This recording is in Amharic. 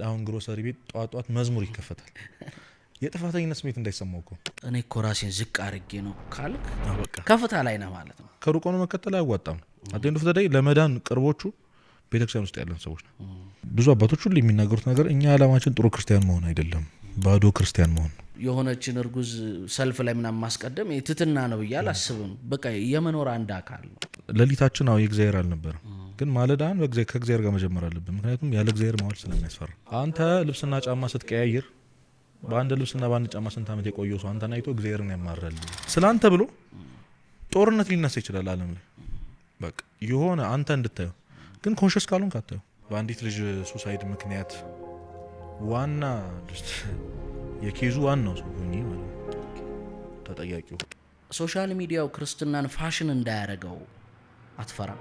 አሁን ግሮሰሪ ቤት ጧጧት መዝሙር ይከፈታል የጥፋተኝነት ስሜት እንዳይሰማው እኮ እኔ እኮ ራሴን ዝቅ አድርጌ ነው ካልክ ከፍታ ላይ ነህ ማለት ነው። ከሩቅ ሆኖ መከተል አያዋጣም። አጤንዱ ፍተዳይ ለመዳን ቅርቦቹ ቤተክርስቲያን ውስጥ ያለን ሰዎች ነው። ብዙ አባቶች ሁሉ የሚናገሩት ነገር እኛ ዓላማችን ጥሩ ክርስቲያን መሆን አይደለም፣ ባዶ ክርስቲያን መሆን። የሆነችን እርጉዝ ሰልፍ ላይ ምናምን ማስቀደም ትትና ነው ብዬ አላስብም። በቃ የመኖር አንድ አካል ነው። ሌሊታችን የእግዚአብሔር አልነበረም፣ ግን ማለዳን ከእግዚአብሔር ጋር መጀመር አለብን። ምክንያቱም ያለ እግዚአብሔር መዋል ስለሚያስፈራ። አንተ ልብስና ጫማ ስትቀያይር በአንድ ልብስና በአንድ ጫማ ስንት ዓመት የቆየው ሰው አንተን አይቶ እግዚአብሔርን ያማራል። ስላንተ ብሎ ጦርነት ሊነሳ ይችላል ዓለም ላይ በቃ የሆነ አንተ እንድታየው፣ ግን ኮንሽስ ካልሆንክ አታየው። በአንዲት ልጅ ሱሳይድ ምክንያት ዋና የኬዙ ዋናው ሰው ሆኜ ማለት ተጠያቂው ሶሻል ሚዲያው ክርስትናን ፋሽን እንዳያረገው አትፈራም?